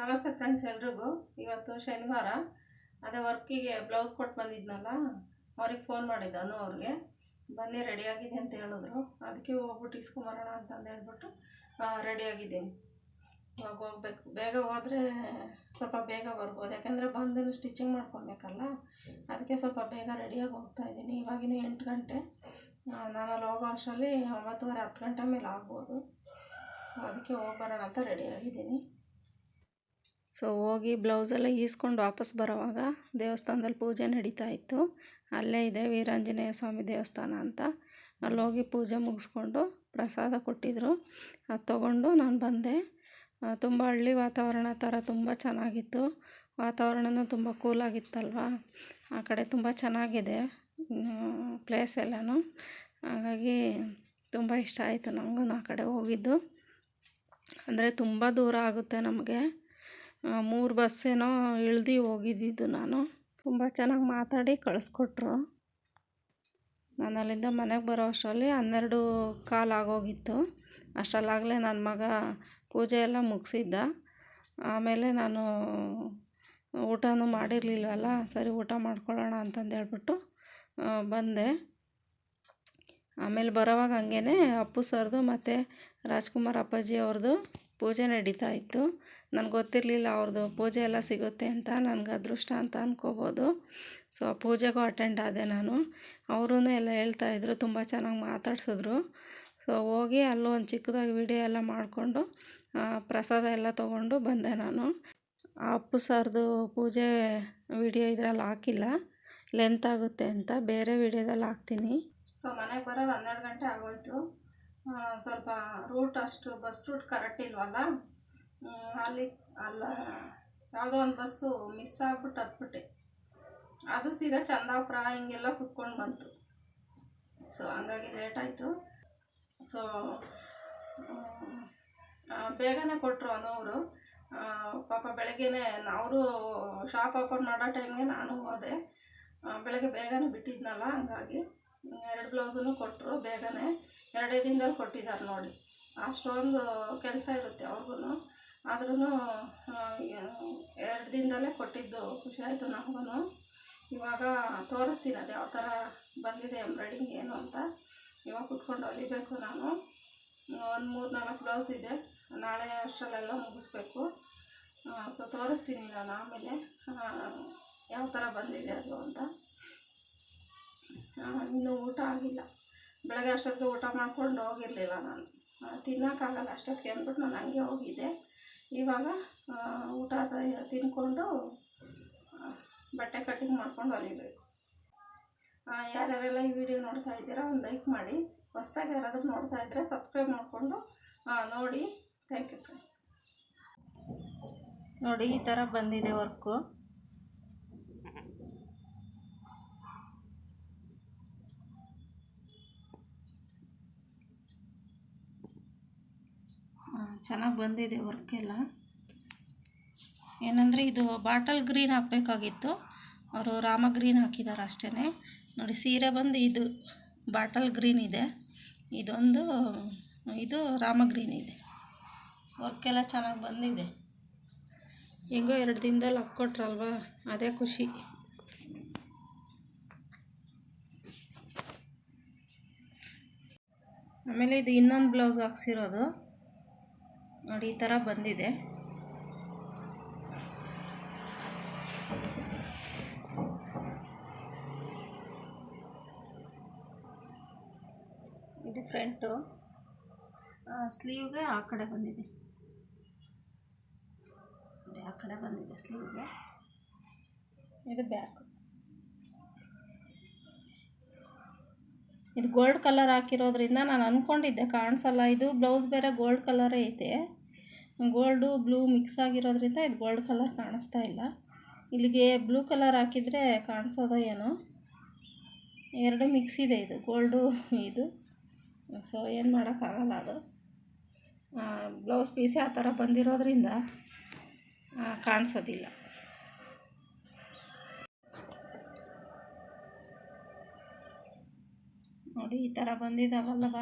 ನಮಸ್ತೆ ಫ್ರೆಂಡ್ಸ್ ಎಲ್ರಿಗೂ. ಇವತ್ತು ಶನಿವಾರ, ಅದೇ ವರ್ಕಿಗೆ ಬ್ಲೌಸ್ ಕೊಟ್ಟು ಬಂದಿದ್ನಲ್ಲ, ಅವ್ರಿಗೆ ಫೋನ್ ಮಾಡಿದ್ದೆ. ಅವ್ರಿಗೆ ಬನ್ನಿ ರೆಡಿಯಾಗಿದೆ ಅಂತ ಹೇಳಿದ್ರು. ಅದಕ್ಕೆ ಹೋಗ್ಬಿಟ್ಟು ಇಸ್ಕೊಂಬರೋಣ ಅಂತಂದು ಹೇಳ್ಬಿಟ್ಟು ರೆಡಿಯಾಗಿದ್ದೀನಿ. ಇವಾಗ ಹೋಗ್ಬೇಕು. ಬೇಗ ಹೋದರೆ ಸ್ವಲ್ಪ ಬೇಗ ಬರ್ಬೋದು, ಯಾಕೆಂದರೆ ಬಂದು ಸ್ಟಿಚಿಂಗ್ ಮಾಡ್ಕೊಬೇಕಲ್ಲ. ಅದಕ್ಕೆ ಸ್ವಲ್ಪ ಬೇಗ ರೆಡಿಯಾಗಿ ಹೋಗ್ತಾಯಿದ್ದೀನಿ. ಇವಾಗಿನ 8 ಗಂಟೆ, ನಾನು ಅಲ್ಲಿ ಹೋಗೋ ಅಷ್ಟರಲ್ಲಿ 9:30 10 ಗಂಟೆ ಮೇಲೆ ಆಗ್ಬೋದು. ಅದಕ್ಕೆ ಹೋಗ್ಬರೋಣ ಅಂತ ರೆಡಿಯಾಗಿದ್ದೀನಿ. ಸೊ ಹೋಗಿ ಬ್ಲೌಸೆಲ್ಲ ಈಸ್ಕೊಂಡು ವಾಪಸ್ ಬರೋವಾಗ ದೇವಸ್ಥಾನದಲ್ಲಿ ಪೂಜೆ ನಡೀತಾ ಇತ್ತು. ಅಲ್ಲೇ ಇದೆ ವೀರಾಂಜನೇಯ ಸ್ವಾಮಿ ದೇವಸ್ಥಾನ ಅಂತ. ಅಲ್ಲೋಗಿ ಪೂಜೆ ಮುಗಿಸ್ಕೊಂಡು ಪ್ರಸಾದ ಕೊಟ್ಟಿದ್ದರು. ಅದು ತೊಗೊಂಡು ನಾನು ಬಂದೆ. ತುಂಬ ಹಳ್ಳಿ ವಾತಾವರಣ ಥರ ತುಂಬ ಚೆನ್ನಾಗಿತ್ತು. ವಾತಾವರಣವೂ ತುಂಬ ಕೂಲಾಗಿತ್ತಲ್ವ. ಆ ಕಡೆ ತುಂಬ ಚೆನ್ನಾಗಿದೆ ಪ್ಲೇಸ್ ಎಲ್ಲನೂ. ಹಾಗಾಗಿ ತುಂಬ ಇಷ್ಟ ಆಯಿತು ನನಗೂ ಆ ಕಡೆ ಹೋಗಿದ್ದು. ಅಂದರೆ ತುಂಬ ದೂರ ಆಗುತ್ತೆ ನಮಗೆ. 3 ಬಸ್ಸೇನೋ ಇಳ್ದು ಹೋಗಿದ್ದಿದ್ದು ನಾನು. ತುಂಬ ಚೆನ್ನಾಗಿ ಮಾತಾಡಿ ಕಳಿಸ್ಕೊಟ್ರು. ನಾನು ಅಲ್ಲಿಂದ ಮನೆಗೆ ಬರೋ ಅಷ್ಟರಲ್ಲಿ 12:15 ಆಗೋಗಿತ್ತು. ಅಷ್ಟರಲ್ಲಾಗಲೇ ನನ್ನ ಮಗ ಪೂಜೆ ಎಲ್ಲ ಮುಗಿಸಿದ್ದ. ಆಮೇಲೆ ನಾನು ಊಟನೂ ಮಾಡಿರಲಿಲ್ವಲ್ಲ, ಸರಿ ಊಟ ಮಾಡ್ಕೊಳ್ಳೋಣ ಅಂತಂದು ಹೇಳ್ಬಿಟ್ಟು ಬಂದೆ. ಆಮೇಲೆ ಬರೋವಾಗ ಹಂಗೇ ಅಪ್ಪು ಸರ್ದು ಮತ್ತು ರಾಜ್ಕುಮಾರ್ ಅಪ್ಪಾಜಿ ಅವ್ರದ್ದು ಪೂಜೆ ನಡೀತಾ ಇತ್ತು. ನನಗೆ ಗೊತ್ತಿರಲಿಲ್ಲ ಅವ್ರದ್ದು ಪೂಜೆ ಎಲ್ಲ ಸಿಗುತ್ತೆ ಅಂತ. ನನಗೆ ಅದೃಷ್ಟ ಅಂತ ಅಂದ್ಕೋಬೋದು. ಸೊ ಆ ಪೂಜೆಗೂ ಅಟೆಂಡ್ ಆದೆ ನಾನು. ಅವರೂ ಎಲ್ಲ ಹೇಳ್ತಾಯಿದ್ರು, ತುಂಬ ಚೆನ್ನಾಗಿ ಮಾತಾಡ್ಸಿದ್ರು. ಸೊ ಹೋಗಿ ಅಲ್ಲೂ ಒಂದು ಚಿಕ್ಕದಾಗಿ ವಿಡಿಯೋ ಎಲ್ಲ ಮಾಡಿಕೊಂಡು ಪ್ರಸಾದ ಎಲ್ಲ ತೊಗೊಂಡು ಬಂದೆ ನಾನು. ಆ ಅಪ್ಪು ಸರ್ದು ಪೂಜೆ ವಿಡಿಯೋ ಇದರಲ್ಲಿ ಹಾಕಿಲ್ಲ, ಲೆಂತ್ ಆಗುತ್ತೆ ಅಂತ. ಬೇರೆ ವಿಡಿಯೋದಲ್ಲಿ ಹಾಕ್ತೀನಿ. ಸೊ ಮನೆಗೆ ಬರೋದು 12 ಗಂಟೆ ಆಗೋಯ್ತು. ಸ್ವಲ್ಪ ರೂಟ್ ಅಷ್ಟು ಬಸ್ ರೂಟ್ ಕರೆಕ್ಟ್ ಇಲ್ವಲ್ಲ, ಅಲ್ಲ ಯಾವುದೋ ಒಂದು ಬಸ್ಸು ಮಿಸ್ ಆಗ್ಬಿಟ್ಟು ಹತ್ಬಿಟ್ಟೆ. ಅದು ಸೀದಾ ಚಂದಾಪುರ ಹಿಂಗೆಲ್ಲ ಸುತ್ಕೊಂಡು ಬಂತು. ಸೊ ಹಂಗಾಗಿ ಲೇಟ್ ಆಯಿತು. ಸೊ ಬೇಗನೆ ಕೊಟ್ಟರು ಅವರು. ಪಾಪ ಬೆಳಗ್ಗೆನೇ ಅವರು ಶಾಪ್ ಓಪನ್ ಮಾಡೋ ಟೈಮ್ಗೆ ನಾನು ಹೋದೆ. ಬೆಳಗ್ಗೆ ಬೇಗನೆ ಬಿಟ್ಟಿದ್ನಲ್ಲ, ಹಂಗಾಗಿ 2 ಬ್ಲೌಸನ್ನು ಕೊಟ್ಟರು ಬೇಗನೆ. 2 ದಿನದಲ್ಲಿ ಕೊಟ್ಟಿದ್ದಾರೆ ನೋಡಿ. ಅಷ್ಟೊಂದು ಕೆಲಸ ಇರುತ್ತೆ ಅವ್ರಿಗೂ. ಆದ್ರೂ 2 ದಿನದಲ್ಲೇ ಕೊಟ್ಟಿದ್ದು ಖುಷಿ ಆಯಿತು ನಮಗೂ. ಇವಾಗ ತೋರಿಸ್ತೀನಿ ಅದು ಯಾವ ಥರ ಬಂದಿದೆ ಎಂಬ್ರಾಯ್ಡಿಂಗ್ ಏನು ಅಂತ. ಇವಾಗ ಕೂತ್ಕೊಂಡು ಹೊಲಿಬೇಕು ನಾನು. ಒಂದು 3-4 ಬ್ಲೌಸ್ ಇದೆ, ನಾಳೆ ಅಷ್ಟರಲ್ಲೆಲ್ಲ ಮುಗಿಸ್ಬೇಕು. ಸೊ ತೋರಿಸ್ತೀನಿ ನಾನು ಆಮೇಲೆ ಯಾವ ಥರ ಬಂದಿದೆ ಅದು ಅಂತ. ಇನ್ನೂ ಊಟ ಆಗಿಲ್ಲ. ಬೆಳಗ್ಗೆ ಅಷ್ಟೊತ್ತಿಗೆ ಊಟ ಮಾಡ್ಕೊಂಡು ಹೋಗಿರಲಿಲ್ಲ ನಾನು. ತಿನ್ನೋಕ್ಕಾಗಲ್ಲ ಅಷ್ಟೊತ್ತಿಗೆ ಅಂದ್ಬಿಟ್ಟು ನಾನು ಹಂಗೆ ಹೋಗಿದ್ದೆ. ಇವಾಗ ಊಟ ತಿನ್ಕೊಂಡು ಬಟ್ಟೆ ಕಟ್ಟಿಂಗ್ ಮಾಡ್ಕೊಂಡು ಹೊಲಿಬೇಕು. ಯಾರ್ಯಾರೆಲ್ಲ ಈ ವಿಡಿಯೋ ನೋಡ್ತಾ ಇದ್ದೀರಾ ಒಂದು ಲೈಕ್ ಮಾಡಿ. ಹೊಸ್ದಾಗಿ ಯಾರಾದರೂ ನೋಡ್ತಾ ಇದ್ದರೆ ಸಬ್ಸ್ಕ್ರೈಬ್ ಮಾಡಿಕೊಂಡು ನೋಡಿ. Thank you friends. ನೋಡಿ ಈ ಥರ ಬಂದಿದೆ ವರ್ಕು. ಚೆನ್ನಾಗಿ ಬಂದಿದೆ ವರ್ಕೆಲ್ಲ. ಏನಂದರೆ ಇದು ಬಾಟಲ್ ಗ್ರೀನ್ ಹಾಕಬೇಕಾಗಿತ್ತು, ಅವರು ರಾಮ ಗ್ರೀನ್ ಹಾಕಿದ್ದಾರೆ ಅಷ್ಟೇ. ನೋಡಿ ಸೀರೆ ಬಂದು ಇದು ಬಾಟಲ್ ಗ್ರೀನ್ ಇದೆ, ಇದು ರಾಮ ಗ್ರೀನ್ ಇದೆ. ವರ್ಕೆಲ್ಲ ಚೆನ್ನಾಗಿ ಬಂದಿದೆ. ಹೆಂಗೋ 2 ದಿನದಲ್ಲಿ ಹಾಕ್ಕೊಟ್ರಲ್ವ, ಅದೇ ಖುಷಿ. ಆಮೇಲೆ ಇದು ಇನ್ನೊಂದು ಬ್ಲೌಸ್ ಹಾಕ್ಸಿರೋದು ನೋಡಿ, ಈ ಥರ ಬಂದಿದೆ. ಇದು ಫ್ರಂಟು, ಸ್ಲೀವ್ಗೆ ಆ ಕಡೆ ಬಂದಿದೆ. ಆ ಕಡೆ ಬಂದಿದೆ ಸ್ಲೀವ್ಗೆ. ಇದು ಬ್ಯಾಕ್. ಇದು ಗೋಲ್ಡ್ ಕಲರ್ ಹಾಕಿರೋದ್ರಿಂದ ನಾನು ಅಂದ್ಕೊಂಡಿದ್ದೆ ಕಾಣಿಸಲ್ಲ. ಇದು ಬ್ಲೌಸ್ ಬೇರೆ ಗೋಲ್ಡ್ ಕಲರೇ ಐತೆ. ಗೋಲ್ಡು ಬ್ಲೂ ಮಿಕ್ಸ್ ಆಗಿರೋದ್ರಿಂದ ಇದು ಗೋಲ್ಡ್ ಕಲರ್ ಕಾಣಿಸ್ತಾ ಇಲ್ಲ. ಇಲ್ಲಿಗೆ ಬ್ಲೂ ಕಲರ್ ಹಾಕಿದರೆ ಕಾಣಿಸೋದೋ ಏನೋ. 2 ಮಿಕ್ಸ್ ಇದೆ, ಇದು ಗೋಲ್ಡು ಇದು. ಸೊ ಏನು ಮಾಡೋಕ್ಕಾಗಲ್ಲ. ಅದು ಬ್ಲೌಸ್ ಪೀಸೇ ಆ ಥರ ಬಂದಿರೋದ್ರಿಂದ ಕಾಣಿಸೋದಿಲ್ಲ. ನೋಡಿ ಈ ಥರ ಬಂದಿದ್ದಾವಲ್ಲವ,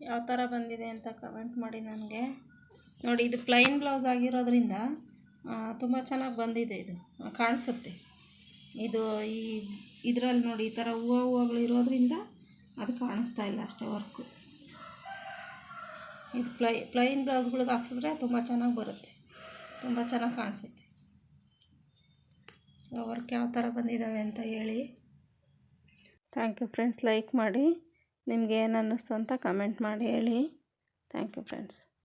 ಯಾವ ಥರ ಬಂದಿದೆ ಅಂತ ಕಮೆಂಟ್ ಮಾಡಿ ನನಗೆ. ನೋಡಿ, ಇದು ಪ್ಲೈನ್ ಬ್ಲೌಸ್ ಆಗಿರೋದ್ರಿಂದ ತುಂಬ ಚೆನ್ನಾಗಿ ಬಂದಿದೆ. ಇದು ಕಾಣಿಸುತ್ತೆ. ಇದು ಇದರಲ್ಲಿ ನೋಡಿ, ಈ ಥರ ಹೂವುಗಳು ಇರೋದ್ರಿಂದ ಅದು ಕಾಣಿಸ್ತಾ ಇಲ್ಲ ಅಷ್ಟೇ ವರ್ಕು. ಇದು ಪ್ಲೈನ್ ಬ್ಲೌಸ್ಗಳಿಗೆ ಹಾಕ್ಸಿದ್ರೆ ತುಂಬ ಚೆನ್ನಾಗಿ ಬರುತ್ತೆ, ತುಂಬ ಚೆನ್ನಾಗಿ ಕಾಣಿಸುತ್ತೆ. ಸೊ ವರ್ಕ್ ಯಾವ ಥರ ಬಂದಿದ್ದಾವೆ ಅಂತ ಹೇಳಿ. Thank you friends. ಲೈಕ್ ಮಾಡಿ, ನಿಮ್ಗೆ ಏನು ಅನ್ನಿಸ್ತು ಅಂತ ಕಮೆಂಟ್ ಮಾಡಿ ಹೇಳಿ. Thank you friends.